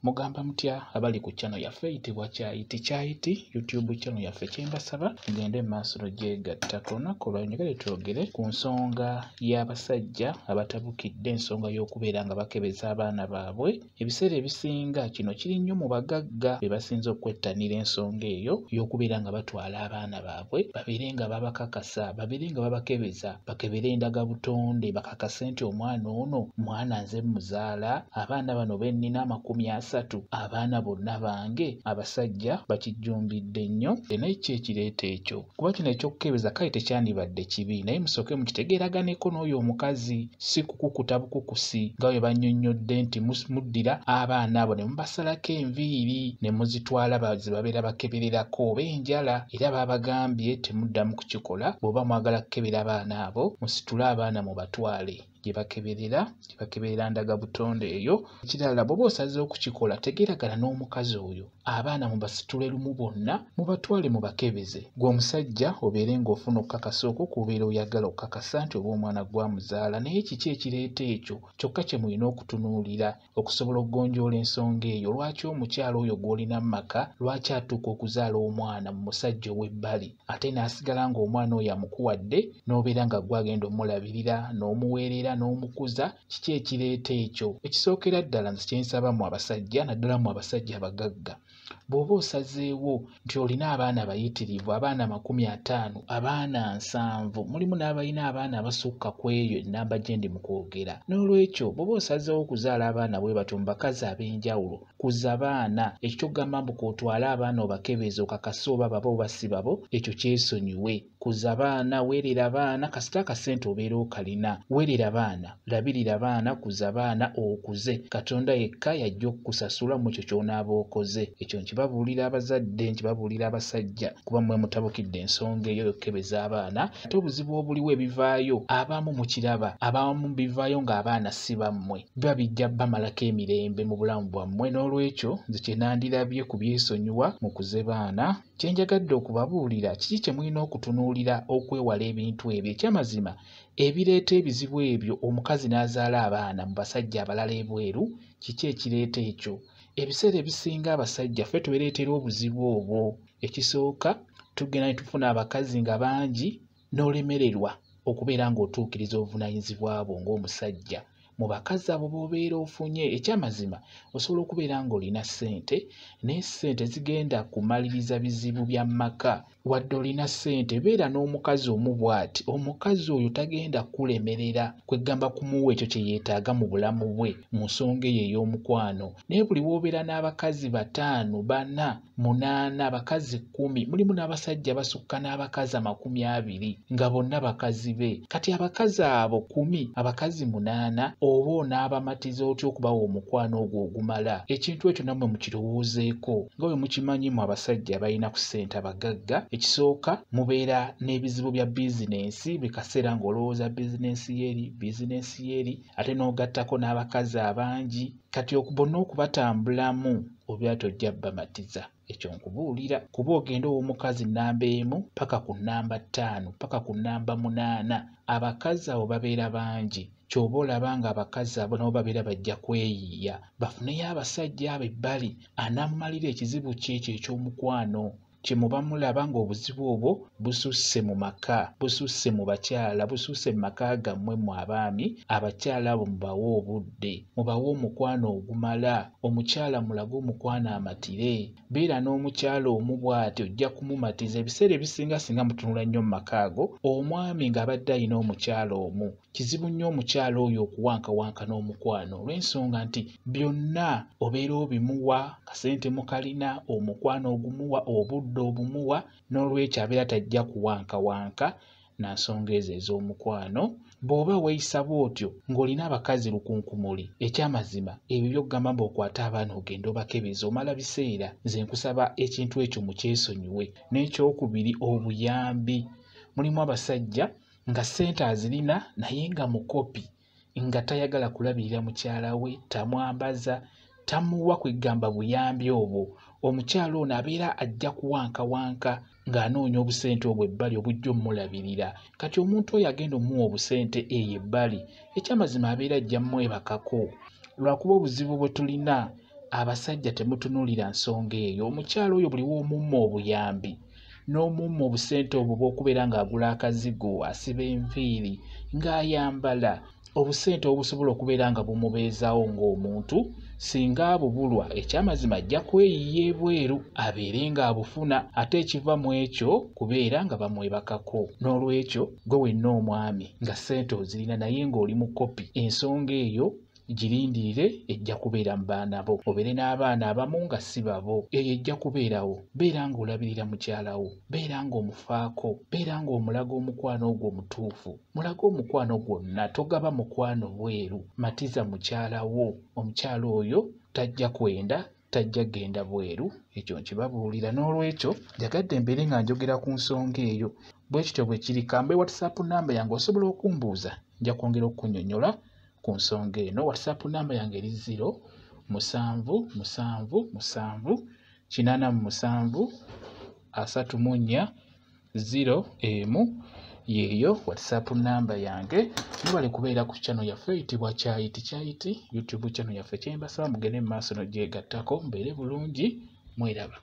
Mugamba mutya abali ku channel yaffe eyitibwa Kyayiti YouTube channel yaffe kyembasaba ngende maaso gyegatta olunaku olwo njagala twogere ku nsonga y'abasajja abatabukidde ensonga y'okubeera nga bakebeza abaana baabwe. Ebiseera ebisinga kino kiri nnyo mu bagagga be basinze okwettanira ensonga eyo y'okubeera nga batwala abaana baabwe babeere nga babakakasa, babeere nga babakebeza, bakebere endagabutonde, bakakase nti omwana ono mwana nze muzaala, abaana bano bennina 30, abaana bonna bange. Abasajja bakijjumbidde nnyo naye ki ekireeta ekyo? Kuba kino ekyokukebeza kale tekyandibadde kibi, naye musooke mukitegeeraganeko n'oyo omukazi, si kukukuta bukukusi nga bwe bannyonnyodde nti muddira abaana abo ne mubasalako enviiri ne muzitwala ze babeera bakebererako oba enjala, era babagambye temuddamu kukikola. Bw'oba mwagala kukebera abaana abo musitule abaana mubatwale gye bakeberera ndagabutonde eyo. Ekirala bw'oba osazeewo okukikola tegeeragana n'omukazi oyo, abaana mubasitule lumu bonna mubatwale mubakebeze. Gwe omusajja obeere ng'ofuna okukakasa okwo kubeera oyagala okukakasa nti oba omwana gwamuzaala. Naye kiki ekireeta ekyo? Kyokka kye mulina okutunuulira okusobola okugonjoola ensonga eyo. Lwaki omukyala oyo gw'olina mu maka, lwaki atuuka okuzaala omwana mu musajja ow'ebbali ate n'asigala ng'omwana oyo amukuwadde n'obeera nga gwagenda omulabirira n'omuweerera n'omukuza? Kiki ekireeta ekyo? Ekisookera ddala nze kyensaba mu abasajja, naddala mu abasajja abagagga, bw'oba osazeewo nti olina abaana bayitirivu, abaana 50, abaana 7, mulimu n'abalina abaana abasukka ku eyo ennamba gye ndi mu kwogera. N'olwekyo bw'oba osazeewo okuzaala abaana bwe batyo mu bakazi ab'enjawulo, kuza baana. Ekyo ky'okugamba mbu kootwale abaana obakebeze okakase oba babo oba si babo, ekyo kyesonyiwe. Kuza baana, weerera baana, kasita akasente obeera okalina, weerera baana, labirira baana, kuza baana okuze. Katonda yekka yajja okukusasula mu ekyo ky'onaaba okoze. Ekyo nkibabuulira abazadde, nkibabuulira abasajja, kuba mmwe mutabukidde ensonga eyo y'okukebeza abaana. Ate obuzibu obuliwo ebivaayo, abamu mukiraba, abamu bivaayo ng'abaana si bammwe, biba bijja bamalako emirembe mu bulamu bwammwe. N'olwekyo nze kye nandirabye ku byesonyiwa mukuze baana. Kye njagadde okubabuulira, kiki kye mulina okutunuulira okwewala ebintu ebyo? Ekyamazima ebireeta ebizibu ebyo, omukazi n'azaala abaana mu basajja abalala ebweru, kiki ekireeta ekyo? Ebiseera ebisinga abasajja ffe tubereetera obuzibu obwo. Ekisooka tugenda ne tufuna abakazi nga bangi n'olemererwa okubeera ng'otuukiriza obuvunaanyizibwa bwo ng'omusajja mu bakazi abo b'obeera ofunye. Ekyamazima osobola okubeera ng'olina ssente, naye ssente zigenda kumaliriza bizibu bya maka. Wadde olina ssente, beera n'omukazi omu bw'ati, omukazi oyo tagenda kulemerera, kwegamba kumuwa ekyo kye yeetaaga mu bulamu bwe mu nsonga eyo ey'omukwano. Naye buli w'obeera n'abakazi 5, 4, 8, abakazi 10, mulimu n'abasajja basukka n'abakazi 20 nga bonna bakazi be. Kati abakazi abo 10, abakazi 8 oba onaabamatiza otya okubawa omukwano ogwo ogumala? Ekintu ekyo nammwe mukirowoozeeko. Nga bwe mukimanyi mu abasajja abalina ku ssente abagagga, ekisooka mubeera n'ebizibu bya bizinensi, buli kaseera ng'olowooza bizinensi yeri, ate n'ogattako n'abakazi abangi. Kati bonna okubatambulamu obeera tojja bamatiza. Ekyo nkubuulira, kuba ogenda ow'omukazi nnamba 1 paka ku nnamba 5 paka ku nnamba 8, abakazi abo babeera bangi. Ky'oba olaba nga abakazi abo nabo babeera bajja kweyiiya, bafuneyo abasajja abo ebbali anaamumalira ekizibu kyekyo eky'omukwano. Kye muba mulaba ng'obuzibu obwo bususse mu maka, bususse mu bakyala, bususse mu maka gammwe mu abaami. Abakyala abo mubawe obudde, mubawe omukwano ogumala. Omukyala mulage omukwano amatire. Beera n'omukyala omu bw'ati ojja kumumatiza. Ebiseera ebisinga singa mutunula nnyo mu maka ago, omwami ng'abadde alina omukyala omu, kizibu nnyo omukyala oyo okuwankawanka n'omukwano, olw'ensonga nti byonna obeera obimuwa, kasente mukalina, omukwano ogumuwa, obudde obumuwa. N'olwekyo abeera tajja kuwankawanka na nsonga ezo ez'omukwano. Bw'oba weeyisa bw'otyo ng'olina abakazi lukunkumuli, ekyamazima ebyo by'okugamba mb'okwata abaana ogenda obakebeza omala biseera. Nze nkusaba ekintu ekyo mukyesonyiwe. N'ekyokubiri, obuyambi. Mulimu abasajja nga ssente azirina naye nga mukopi, nga tayagala kulabirira mukyala we, tamwambaza, tamuwa kwegamba buyambi obwo. Omukyala ono abeera ajja kuwankawanka ng'anoonya obusente obwo ebbali obujja omulabirira. Kati omuntu oyo agenda omuwa obusente eyo ebbali, ekyamazima abeera ajja mmwebakako. Lwakuba obuzibu bwe tulina abasajja temutunuulira nsonga eyo. Omukyalo oyo buli w'omumma obuyambi n'omumma obusente obwo bw'okubeera ng'agula akazigo, asiba enviiri, ng'ayambala, obusente obusobola okubeera nga bumubeezaawo ng'omuntu, singa abubulwa ekyamazima ajja kweyiya ebweru abeere ng'abufuna, ate ekiva mu ekyo kubeera nga bamwebakako. N'olwekyo gwe wenna omwami nga ssente ozirina naye ng'oli mu kopi, ensonga eyo girindirire, ejja kubeera mu baana bo. Obeere n'abaana abamu nga si babo, eyo ejja kubeerawo. Beera ng'olabirira mukyala wo, beera ng'omufaako, beera ng'omulaga omukwano ogwo omutuufu. Mulaga omukwano gwonna, togaba mukwano bweru. Matiza mukyala wo, omukyala oyo tajja kwenda, tajja genda bweru. Ekyo nkibabuulira. N'olwekyo njagadde mbeere nga njogera ku nsonga eyo. Bwe kityo bwe kiri. Kambe WhatsApp namba yange osobola okumbuuza, nja kwongera okukunnyonnyola ku nsonga eno. WhatsApp namba yange eri 0777873401 yeeyo WhatsApp namba yange. Mubale kubeera ku channel yaffe eyitibwa Kyayiti YouTube channel yaffe. Kyembasaba mugende mu maaso n'ogyegattako. Mbeere bulungi, mweraba.